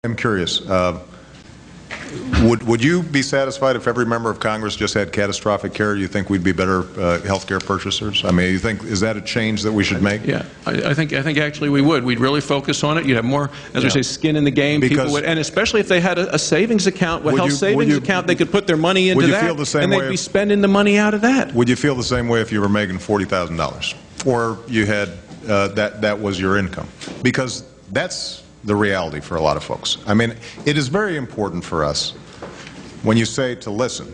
I'm curious. Would you be satisfied if every member of Congress just had catastrophic care? You think we'd be better health care purchasers? I mean, you think, is that a change that we should make? Yeah, I think actually we would. We'd really focus on it. You'd have more, as we say, skin in the game. Because people would, and especially if they had a savings account, a health savings account, they could put their money into that, and they'd be spending the money out of that. Would you feel the same way if you were making $40,000, or you had that was your income? Because that's the reality for a lot of folks. I mean, it is very important for us, when you say to listen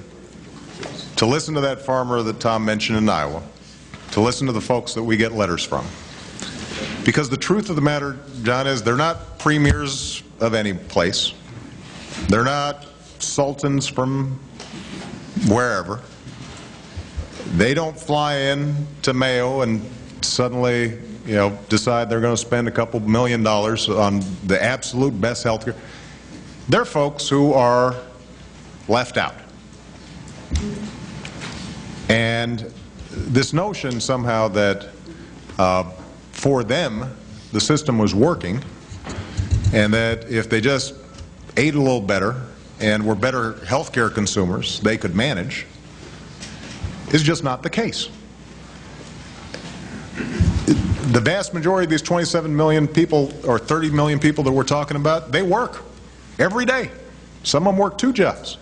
to that farmer that Tom mentioned in Iowa, to listen to the folks that we get letters from. Because the truth of the matter, John, is they're not premiers of any place. They're not sultans from wherever. They don't fly in to Mayo and suddenly, you know, decide they're going to spend a couple $1 million on the absolute best health care. They're folks who are left out. And this notion somehow that for them the system was working, and that if they just ate a little better and were better health care consumers, they could manage, is just not the case. The vast majority of these 27 million people or 30 million people that we're talking about, they work every day. Some of them work 2 jobs.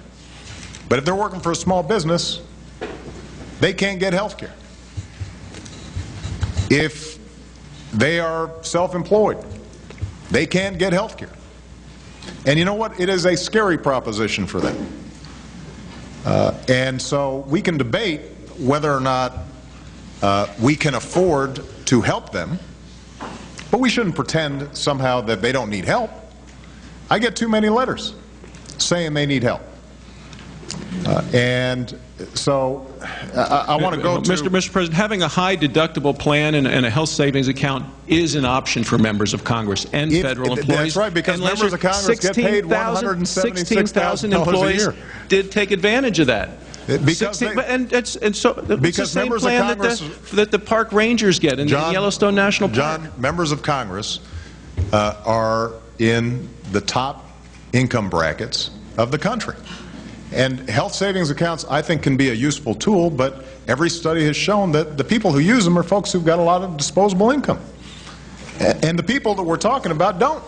But if they're working for a small business, they can't get health care. If they are self-employed, they can't get health care. And you know what? It is a scary proposition for them. And so we can debate whether or not we can afford to help them, but we shouldn't pretend somehow that they don't need help. I get too many letters saying they need help. And so I want to go to... Mr. President, having a high-deductible plan and a health savings account is an option for members of Congress and federal employees. That's right, because members of Congress get paid $176,000 employees a year. Did take advantage of that. Because so it's the same plan that the park rangers get in the Yellowstone National Park. John, members of Congress are in the top income brackets of the country. And health savings accounts, I think, can be a useful tool, but every study has shown that the people who use them are folks who've got a lot of disposable income. And the people that we're talking about don't.